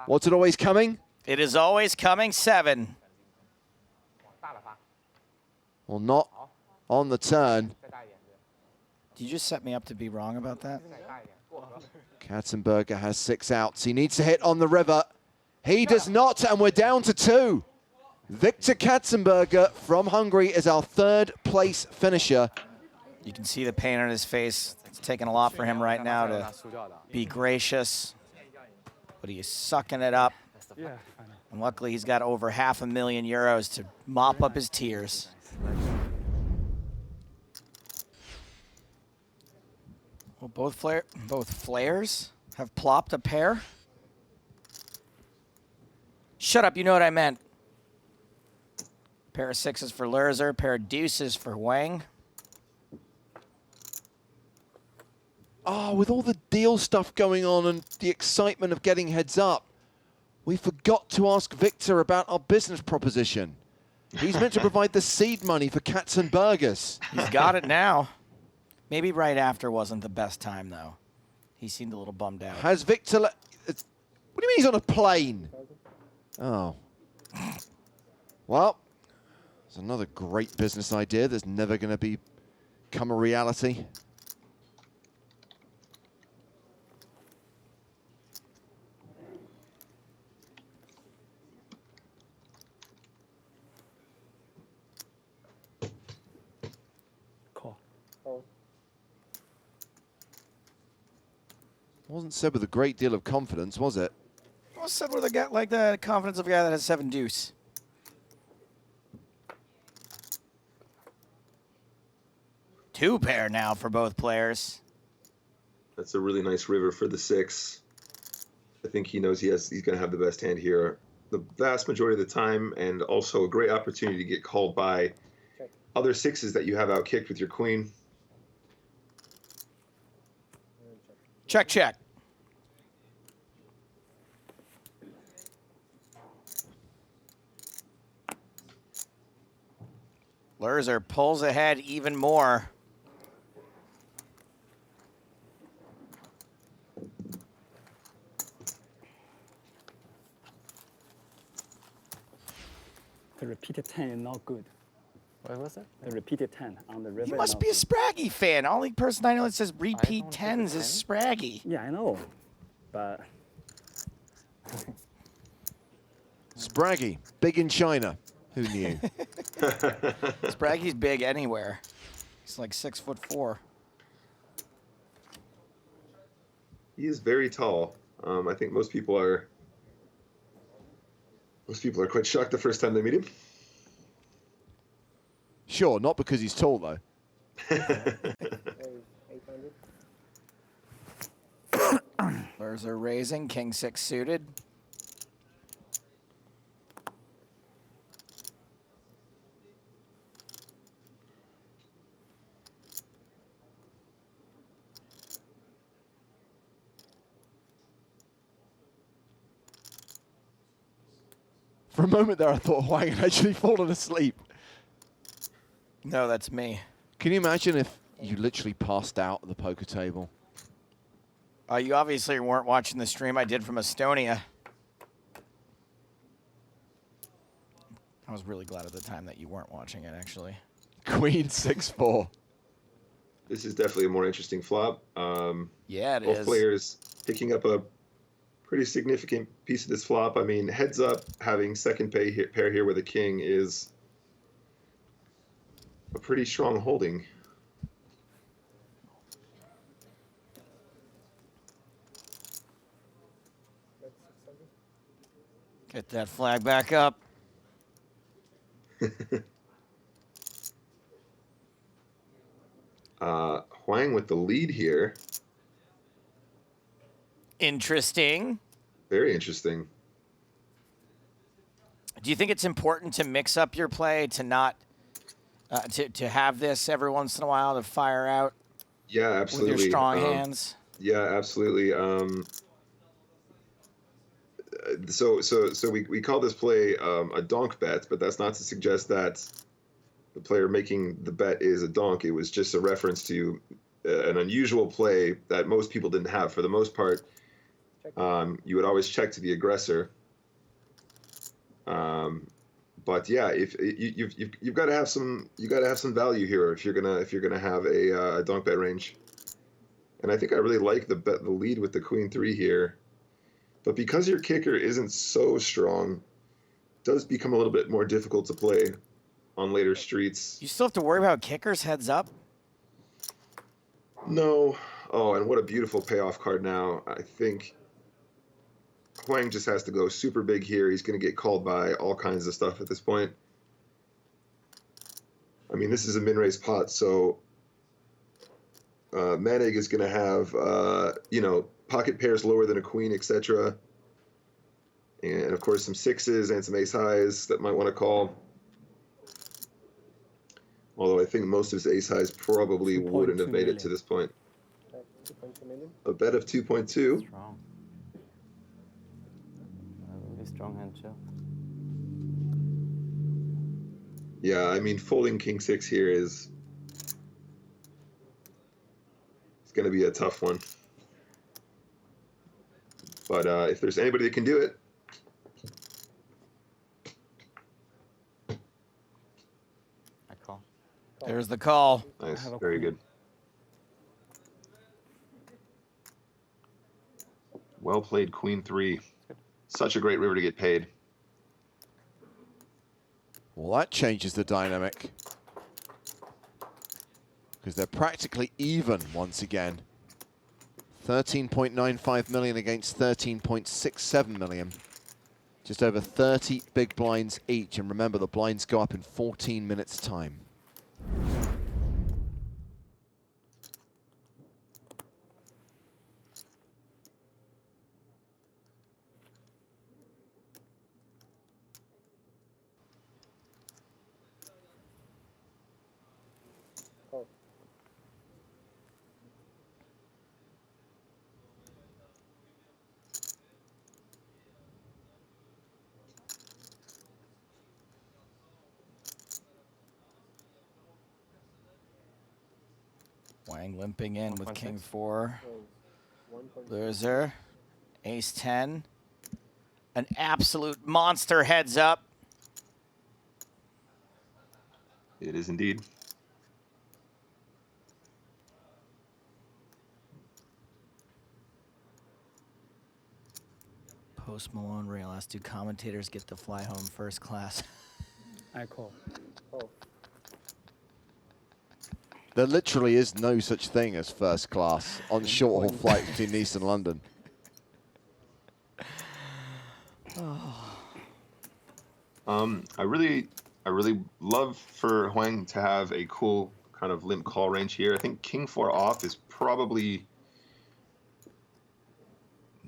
What's it always coming? It is always coming 7. Well, not on the turn. Did you just set me up to be wrong about that? Katzenberger has 6 outs. He needs to hit on the river. He does not, and we're down to 2. Viktor Katzenberger from Hungary is our 3rd place finisher. You can see the pain on his face. It's taking a lot for him right now to be gracious. But he is sucking it up. And luckily, he's got over €500,000 to mop up his tears. Well, both flares have plopped a pair. Shut up, you know what I meant. Pair of 6s for Lerzer, pair of deuces for Wang. Oh, with all the deal stuff going on and the excitement of getting heads up, we forgot to ask Viktor about our business proposition. He's meant to provide the seed money for Katzenbergers. He's got it now. Maybe right after wasn't the best time, though. He seemed a little bummed out. Has Viktor... What do you mean he's on a plane? Oh. Well, it's another great business idea that's never going to become a reality. Call. Wasn't said with a great deal of confidence, was it? Well, said with a guy like the confidence of a guy that has 7 deuce. Two pair now for both players. That's a really nice river for the 6. I think he knows he's going to have the best hand here the vast majority of the time, and also a great opportunity to get called by other 6s that you have outkicked with your queen. Check, check. Lerzer pulls ahead even more. The repeated 10 is not good. What was it? The repeated 10 on the river. You is must not be a good. Spraggy fan. Only person I know that says repeat don't 10s is Spraggy. Yeah, I know. But Spraggy, big in China. Who knew? Spraggy's big anywhere. He's like 6'4". He is very tall. I think most people are quite shocked the first time they meet him. Sure, not because he's tall, though. Lurzer raising, king 6 suited. For a moment there, I thought Huang had actually fallen asleep. No, that's me. Can you imagine if you literally passed out at the poker table? You obviously weren't watching the stream I did from Estonia. I was really glad at the time that you weren't watching it, actually. Queen 6-4. This is definitely a more interesting flop. Yeah, it Both is. players picking up a pretty significant piece of this flop. I mean, heads up, having second pair here with a king is a pretty strong holding. Get that flag back up. Huang with the lead here. Interesting. Very interesting. Do you think it's important to mix up your play, to not to have this every once in a while to fire out Yeah, absolutely. with your strong hands? Yeah, absolutely. So we call this play a donk bet, but that's not to suggest that the player making the bet is a donk. It was just a reference to an unusual play that most people didn't have. For the most part, you would always check to the aggressor. But yeah, if you've got to have some value here if you're gonna have a donk bet range. And I think I really like the lead with the queen 3 here. But because your kicker isn't so strong, it does become a little bit more difficult to play on later streets. You still have to worry about kickers heads up? No. Oh, and what a beautiful payoff card now. I think Huang just has to go super big here. He's going to get called by all kinds of stuff at this point. I mean, this is a min-raise pot, so Manig is going to have, pocket pairs lower than a queen, etc. And, of course, some sixes and some ace-highs that might want to call. Although I think most of his ace-highs probably wouldn't have made it to this point. A bet of 2.2. Strong. Really strong hand, too. Yeah, I mean, folding king 6 here is... it's going to be a tough one. But if there's anybody that can do it... I call. There's the call. Nice, very good. Well played, queen 3. Such a great river to get paid. Well, that changes the dynamic. Because they're practically even once again. 13.95 million against 13.67 million. Just over 30 big blinds each. And remember, the blinds go up in 14 minutes' time. Wang limping in with king 4. Loser. Ace 10. An absolute monster heads up. It is indeed. Post Malone Real asked, do commentators get to fly home first class? I call. There literally is no such thing as first class on short-haul flights between Nice and London. I really love for Huang to have a cool kind of limp call range here. I think King 4 off is probably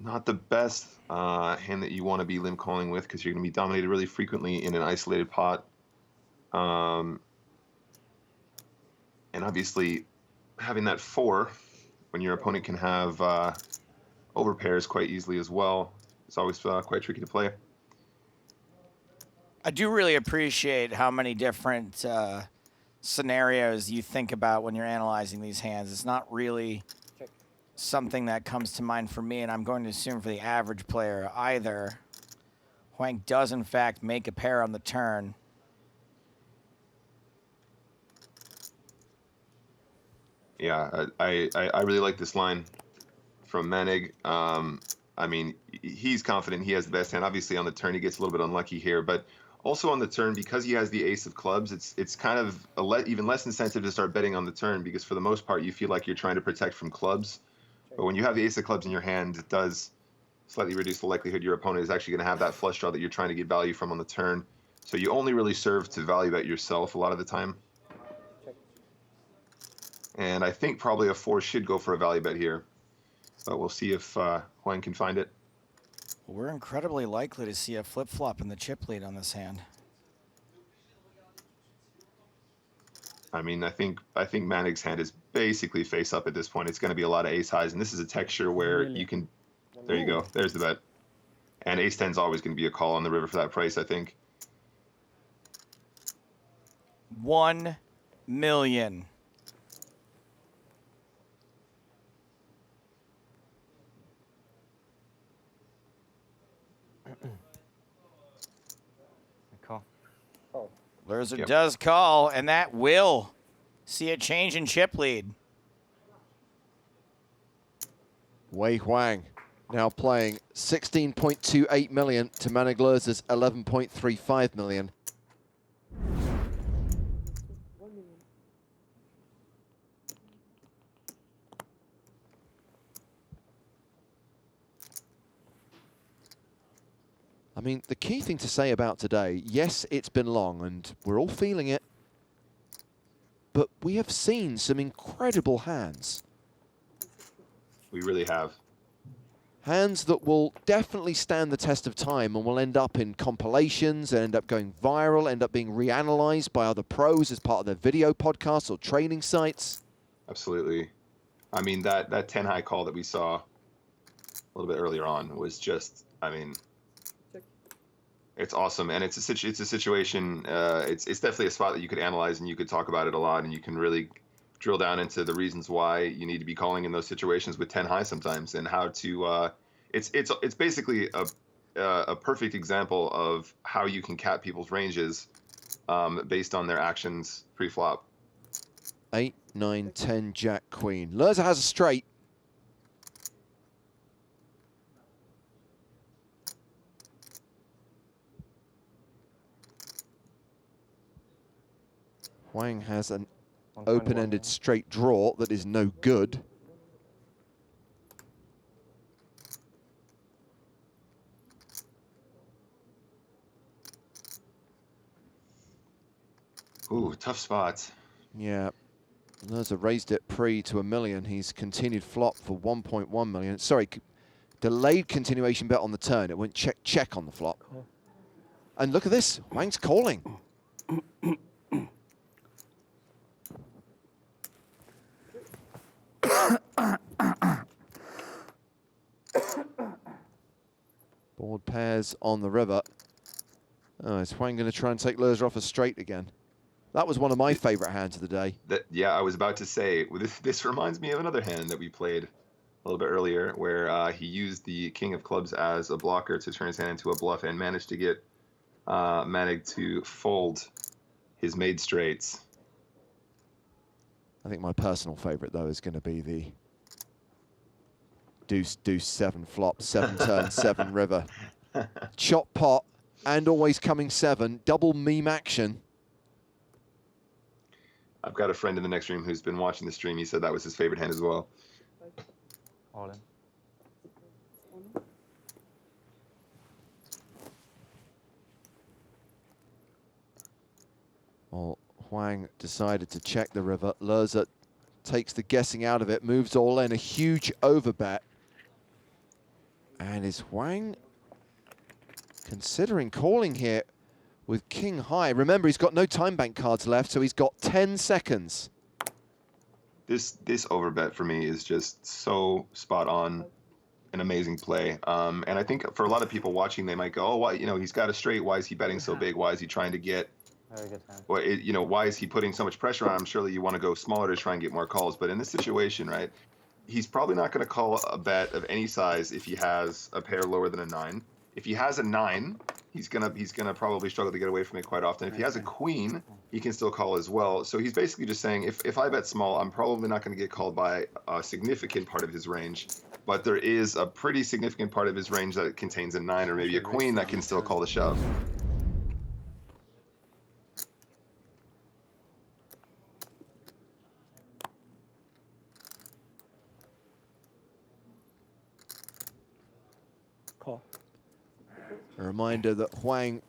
not the best hand that you want to be limp calling with, because you're going to be dominated really frequently in an isolated pot. And obviously, having that 4 when your opponent can have overpairs quite easily as well, it's always quite tricky to play. I do really appreciate how many different scenarios you think about when you're analyzing these hands. It's not really something that comes to mind for me, and I'm going to assume for the average player either. Huang does, in fact, make a pair on the turn. Yeah, I really like this line from Manig. I mean, he's confident he has the best hand. Obviously, on the turn, he gets a little bit unlucky here, but also on the turn, because he has the ace of clubs, it's kind of even less incentive to start betting on the turn, because for the most part, you feel like you're trying to protect from clubs. But when you have the ace of clubs in your hand, it does slightly reduce the likelihood your opponent is actually going to have that flush draw that you're trying to get value from on the turn. So you only really serve to value bet yourself a lot of the time. And I think probably a 4 should go for a value bet here. But we'll see if Huang can find it. We're incredibly likely to see a flip-flop in the chip lead on this hand. I mean, I think Manig's hand is basically face up at this point. It's going to be a lot of ace highs, and this is a texture where you can. There you go. There's the bet. And ace 10 is always going to be a call on the river for that price, I think. 1 million. Call. Lurzer Yep. does call, and that will see a change in chip lead. Wei Huang now playing 16.28 million to Manig Lurzer's 11.35 million. I mean, the key thing to say about today, yes, it's been long and we're all feeling it, but we have seen some incredible hands. We really have. Hands that will definitely stand the test of time and will end up in compilations, and end up going viral, end up being reanalyzed by other pros as part of their video podcasts or training sites. Absolutely. I mean, that 10 high call that we saw a little bit earlier on was just, I mean, it's awesome. And it's a situation, it's definitely a spot that you could analyze and you could talk about it a lot, and you can really drill down into the reasons why you need to be calling in those situations with 10 high sometimes, and how to, it's basically a perfect example of how you can cap people's ranges based on their actions pre-flop. 8, 9, 10, Jack, Queen. Lurzer has a straight. Huang has an open-ended straight draw that is no good. Ooh, tough spot. Yeah. Lurzer raised it pre to $1 million. He's continued flop for 1.1 million. Sorry, delayed continuation bet on the turn. It went check on the flop. And look at this. Huang's calling. Board pairs on the river. Oh, is Huang going to try and take Lurzer off a straight again? That was one of my favorite hands of the day. Yeah, I was about to say, this reminds me of another hand that we played a little bit earlier, where he used the king of clubs as a blocker to turn his hand into a bluff and managed to get Manig to fold his made straights. I think my personal favorite, though, is going to be the deuce, deuce, 7 flop, 7 turn, 7 river. Chop pot and always coming 7, double meme action. I've got a friend in the next room who's been watching the stream. He said that was his favorite hand as well. All in. Well, Huang decided to check the river. Lerza takes the guessing out of it, moves all in, a huge overbet. And is Huang considering calling here with king high? Remember, he's got no time bank cards left, so he's got 10 seconds. This overbet for me is just so spot on, an amazing play. And I think for a lot of people watching, they might go, "Oh, why? You know, he's got a straight. Why is he betting so big? Why is he trying to get? Very good hand. Well, you know, why is he putting so much pressure on him? Surely you want to go smaller to try and get more calls. But in this situation, right, he's probably not going to call a bet of any size if he has a pair lower than a 9. If he has a 9, he's gonna probably struggle to get away from it quite often. If he has a queen, he can still call as well. So he's basically just saying, if I bet small, I'm probably not going to get called by a significant part of his range. But there is a pretty significant part of his range that contains a 9 or maybe a queen that can still call the shove. Call. A reminder that Huang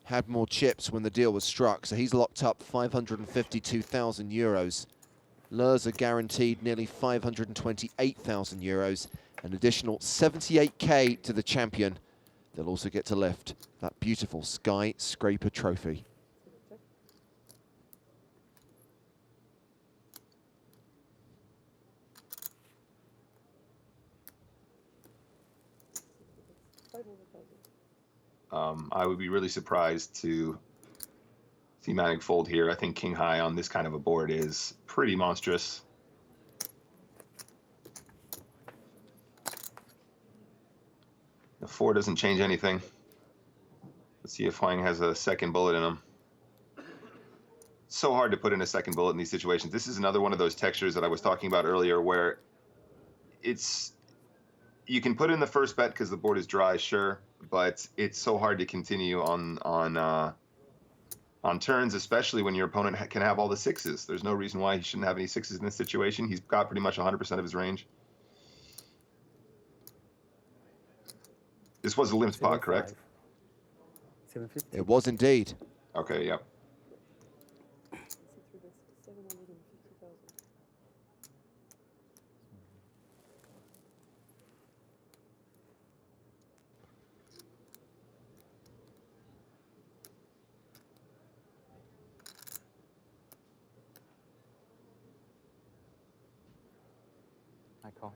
had more chips when the deal was struck, so he's locked up 552,000 euros. Lerza guaranteed nearly 528,000 euros, an additional 78k to the champion. They'll also get to lift that beautiful skyscraper trophy. I would be really surprised to see Matic fold here. I think king high on this kind of a board is pretty monstrous. The 4 doesn't change anything. Let's see if Huang has a second bullet in him. It's so hard to put in a second bullet in these situations. This is another one of those textures that I was talking about earlier where you can put in the first bet because the board is dry, sure, but it's so hard to continue on turns, especially when your opponent can have all the 6s. There's no reason why he shouldn't have any 6s in this situation. He's got pretty much 100% of his range. This was a limped pot, correct? 750. It was indeed. Okay, yep. I call.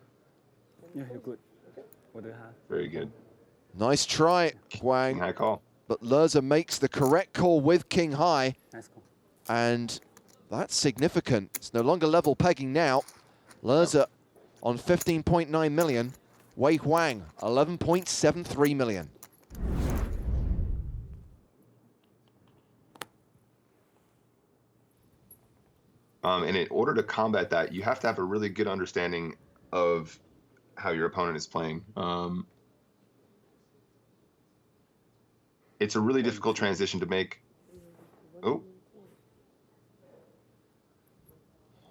Yeah, you're good. What do you have? Very good. Nice try, King Huang, high call. but Lerza makes the correct call with king high, Nice call. and that's significant. It's no longer level pegging now. Lerza on 15.9 million, Wei Huang 11.73 million. And in order to combat that, you have to have a really good understanding of how your opponent is playing. It's a really difficult transition to make. Oh,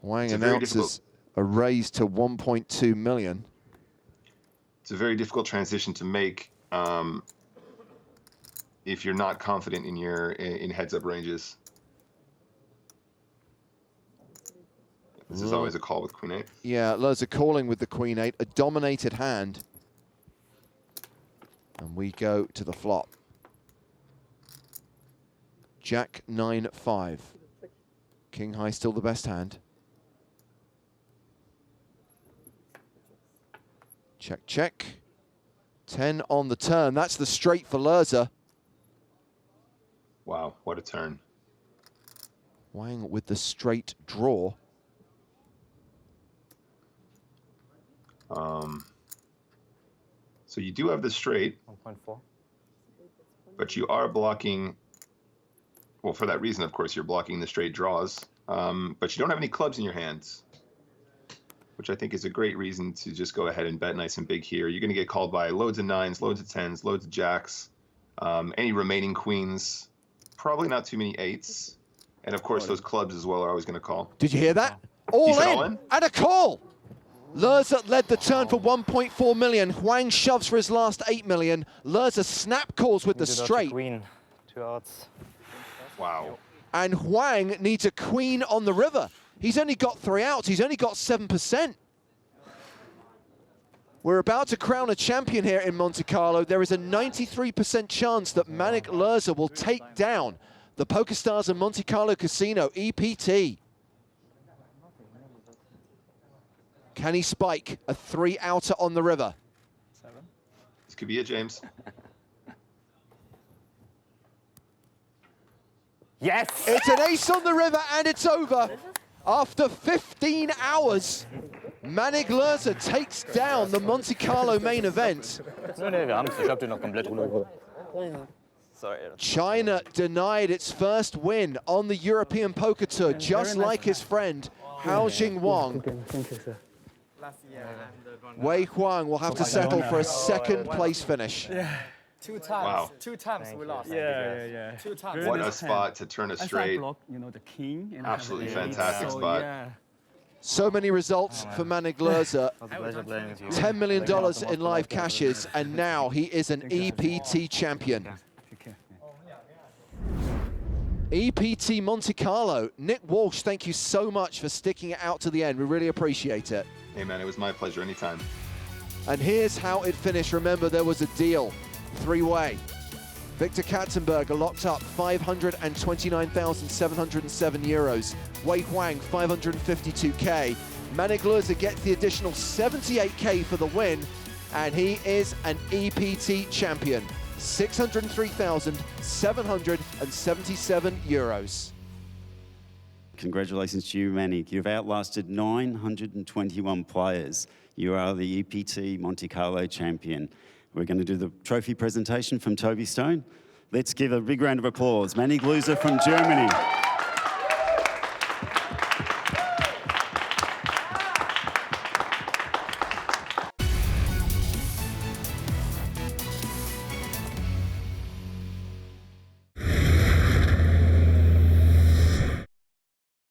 Huang It's a very announces a raise to 1.2 million. it's a very difficult transition to make if you're not confident in your heads-up ranges. This is always a call with queen 8. Yeah, Lerza calling with the queen 8, a dominated hand. And we go to the flop. Jack 9-5. King high still the best hand. Check, check. 10 on the turn. That's the straight for Lerza. Wow, what a turn. Huang with the straight draw. So you do have the straight, 1.4. but you are blocking, well, for that reason, of course, you're blocking the straight draws, but you don't have any clubs in your hands, which I think is a great reason to just go ahead and bet nice and big here. You're going to get called by loads of 9s, loads of 10s, loads of jacks, any remaining queens, probably not too many 8s. And of course, those clubs as well are always going to call. Did you hear that? All said in, all in? and a call. Lerza led the turn for 1.4 million. Huang shoves for his last 8 million. Lerza snap calls with the straight. Queen, 2 outs. Wow. And Huang needs a queen on the river. He's only got 3 outs. He's only got 7%. We're about to crown a champion here in Monte Carlo. There is a 93% chance that Manik Lerza will take down the PokerStars and Monte Carlo Casino EPT. Can he spike a 3-outer on the river? This could be it, James. Yes! It's an ace on the river, and it's over. After 15 hours, Manik Lerza takes down the Monte Carlo main event. Nee, wir haben's. Ich hab den noch komplett runter. Sorry. China denied its first win on the European Poker Tour, just like his friend, Hao Jingwang. Thank you, sir. Wei Huang will have to settle for a second place finish. 2 times. Wow. 2 times we lost. Yeah. 2 times. What a spot to turn a As I straight. block, the king. And Absolutely I have the fantastic ace, so, spot. Yeah. So many results for Manik Lerza. Was a pleasure playing with you. $10 million in live cashes, and now he is an EPT champion. Take care. EPT Monte Carlo. Nick Walsh, thank you so much for sticking it out to the end. We really appreciate it. Hey, man, it was my pleasure anytime. And here's how it finished. Remember, there was a deal. 3-way. Victor Katzenberger locked up 529,707 euros. Wei Huang, 552K. Manik Lerza gets the additional 78K for the win, and he is an EPT champion. 603,777 euros. Congratulations to you, Manik. You've outlasted 921 players. You are the EPT Monte Carlo champion. We're going to do the trophy presentation from Toby Stone. Let's give a big round of applause. Manik Lerza from Germany.